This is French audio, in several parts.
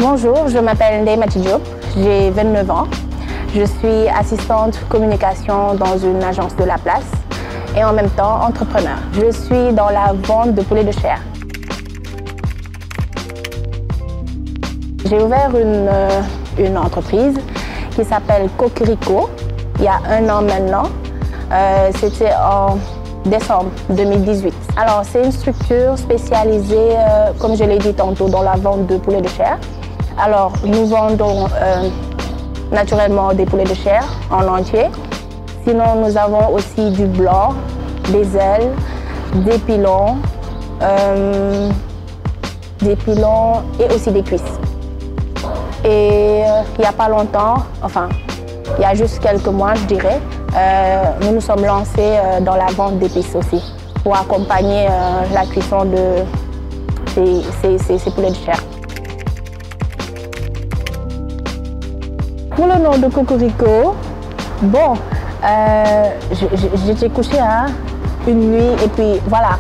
Bonjour, je m'appelle Ndeye Mati Diop, j'ai 29 ans. Je suis assistante communication dans une agence de la place et en même temps entrepreneur. Je suis dans la vente de poulets de chair. J'ai ouvert une entreprise qui s'appelle Cocorico il y a 1 an maintenant. C'était en décembre 2018. Alors c'est une structure spécialisée, comme je l'ai dit tantôt, dans la vente de poulets de chair. Alors nous vendons naturellement des poulets de chair en entier. Sinon nous avons aussi du blanc, des ailes, des pilons et aussi des cuisses. Et il n'y a pas longtemps, enfin il y a juste quelques mois je dirais, nous nous sommes lancés dans la vente d'épices aussi pour accompagner la cuisson de ces poulets de chair. Pour le nom de Cocorico, bon, j'étais couchée une nuit et puis voilà,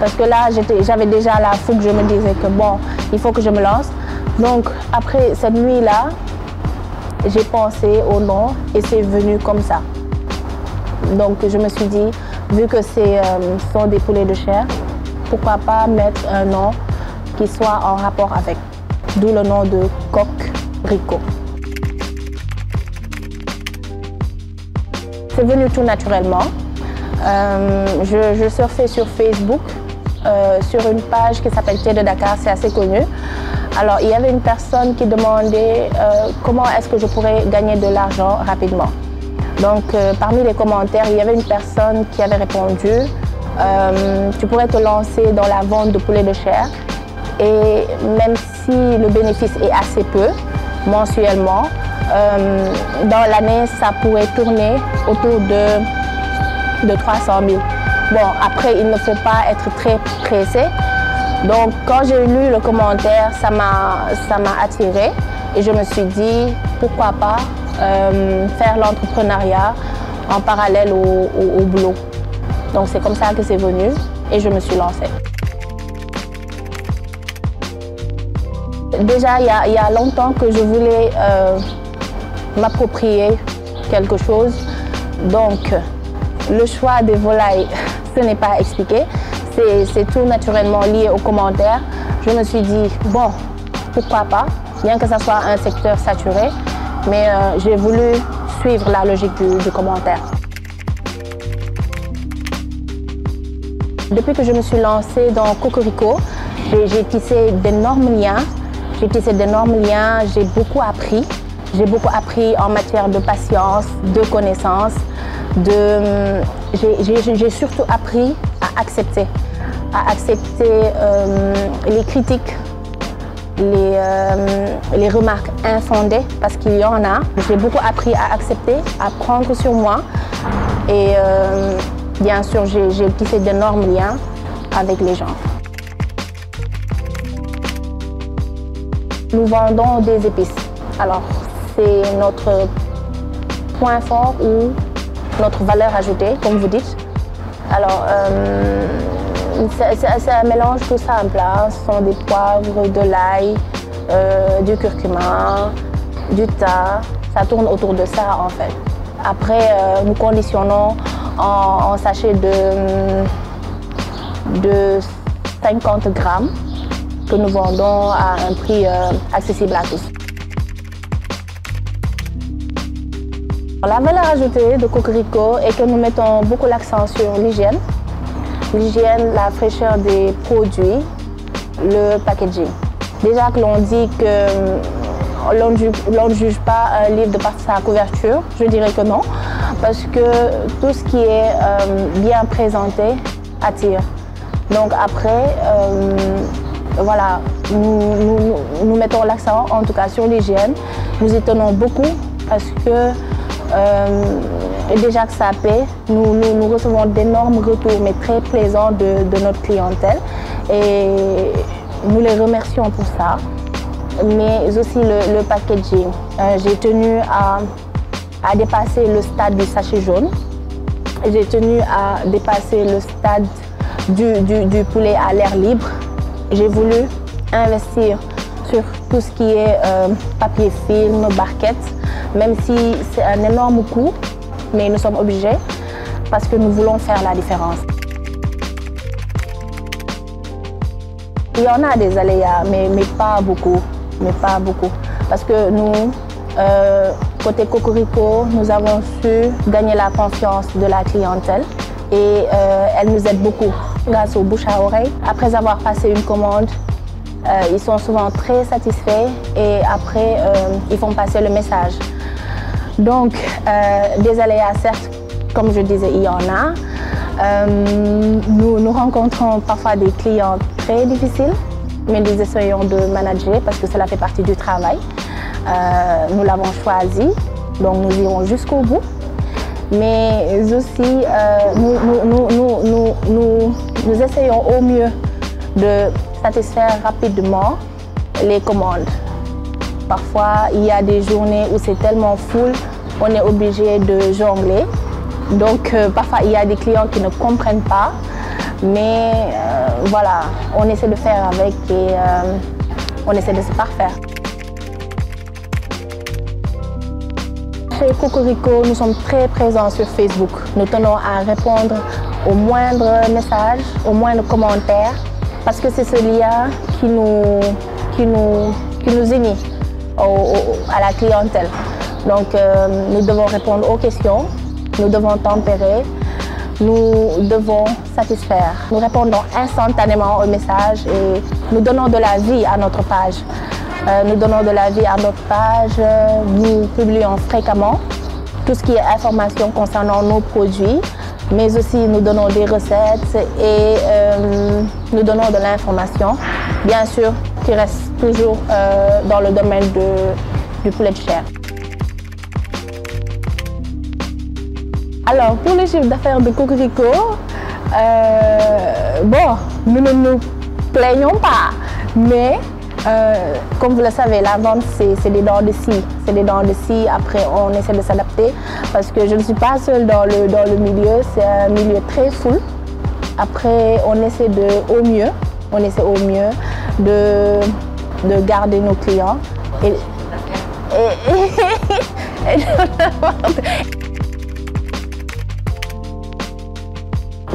parce que là j'avais déjà la fougue, je me disais que bon, il faut que je me lance. Donc après cette nuit-là, j'ai pensé au nom et c'est venu comme ça. Donc je me suis dit, vu que ce sont des poulets de chair, pourquoi pas mettre un nom qui soit en rapport avec, d'où le nom de Cocorico. C'est venu tout naturellement. Je surfais sur Facebook, sur une page qui s'appelle Thé de Dakar, c'est assez connu. Alors il y avait une personne qui demandait comment est-ce que je pourrais gagner de l'argent rapidement. Donc parmi les commentaires, il y avait une personne qui avait répondu tu pourrais te lancer dans la vente de poulets de chair et même si le bénéfice est assez peu mensuellement, dans l'année, ça pourrait tourner autour de 300 000. Bon, après, il ne faut pas être très pressé. Donc, quand j'ai lu le commentaire, ça m'a attiré et je me suis dit, pourquoi pas faire l'entrepreneuriat en parallèle au boulot. Donc, c'est comme ça que c'est venu et je me suis lancée. Déjà, il y a longtemps que je voulais m'approprier quelque chose. Donc, le choix des volailles, ce n'est pas expliqué. C'est tout naturellement lié aux commentaires. Je me suis dit, bon, pourquoi pas, bien que ça soit un secteur saturé, mais j'ai voulu suivre la logique du commentaire. Depuis que je me suis lancée dans Cocorico, j'ai tissé d'énormes liens. J'ai beaucoup appris. J'ai beaucoup appris en matière de patience, de connaissances. J'ai surtout appris à accepter les critiques, les remarques infondées, parce qu'il y en a. J'ai beaucoup appris à accepter, à prendre sur moi. Et bien sûr, j'ai tissé d'énormes liens avec les gens. Nous vendons des épices. Alors, c'est notre point fort ou notre valeur ajoutée, comme vous dites. Alors, c'est un mélange tout simple. Ce sont des poivres, de l'ail, du curcuma, du thym. Ça tourne autour de ça, en fait. Après, nous conditionnons en sachet de 50 grammes que nous vendons à un prix accessible à tous. La valeur ajoutée de Cocorico est que nous mettons beaucoup l'accent sur l'hygiène. L'hygiène, la fraîcheur des produits, le packaging. Déjà que l'on dit que l'on ne juge pas un livre de par sa couverture, je dirais que non, parce que tout ce qui est bien présenté attire. Donc après, voilà, nous mettons l'accent en tout cas sur l'hygiène. Nous y tenons beaucoup parce que déjà que ça paie, nous recevons d'énormes retours, mais très plaisants de notre clientèle. Et nous les remercions pour ça. Mais aussi le packaging. J'ai tenu à dépasser le stade du sachet jaune. J'ai tenu à dépasser le stade du poulet à l'air libre. J'ai voulu investir sûr, tout ce qui est papier film, barquette, même si c'est un énorme coût, mais nous sommes obligés parce que nous voulons faire la différence. Il y en a des aléas, mais pas beaucoup. Parce que nous, côté Cocorico, nous avons su gagner la confiance de la clientèle et elle nous aide beaucoup grâce au bouche à oreille. Après avoir passé une commande, ils sont souvent très satisfaits et après, ils font passer le message. Donc, des aléas, certes, comme je disais, il y en a. Nous rencontrons parfois des clients très difficiles, mais nous essayons de manager parce que cela fait partie du travail. Nous l'avons choisi, donc nous irons jusqu'au bout. Mais aussi, nous essayons au mieux de satisfaire rapidement les commandes. Parfois, il y a des journées où c'est tellement full, on est obligé de jongler. Donc, parfois, il y a des clients qui ne comprennent pas. Mais voilà, on essaie de faire avec et on essaie de se parfaire. Chez Cocorico, nous sommes très présents sur Facebook. Nous tenons à répondre aux moindres messages, aux moindres commentaires, parce que c'est ce lien qui nous unit à la clientèle. Donc, nous devons répondre aux questions, nous devons tempérer, nous devons satisfaire. Nous répondons instantanément aux messages et nous donnons de la vie à notre page. Nous publions fréquemment tout ce qui est information concernant nos produits, mais aussi nous donnons des recettes et nous donnons de l'information, bien sûr, qui reste toujours dans le domaine du poulet de chair. Alors, pour le chiffre d'affaires de Cocorico, bon, nous ne nous plaignons pas, mais comme vous le savez, la vente, c'est des dents de scie. C'est des dents de scie, après on essaie de s'adapter parce que je ne suis pas seule dans le milieu, c'est un milieu très full. Après, on essaie au mieux de garder nos clients.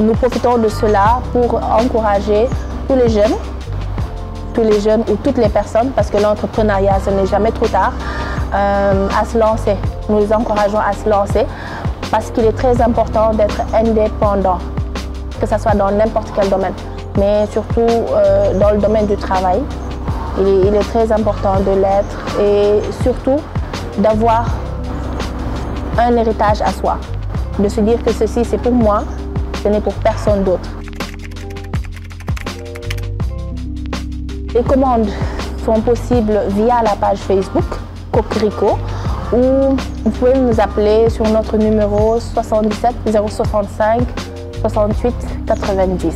Nous profitons de cela pour encourager tous les jeunes ou toutes les personnes, parce que l'entrepreneuriat, ce n'est jamais trop tard, à se lancer. Nous les encourageons à se lancer parce qu'il est très important d'être indépendant, que ce soit dans n'importe quel domaine, mais surtout dans le domaine du travail. Il est très important de l'être et surtout d'avoir un héritage à soi, de se dire que ceci c'est pour moi, ce n'est pour personne d'autre. Les commandes sont possibles via la page Facebook Cocorico ou vous pouvez nous appeler sur notre numéro 77 065 68 90.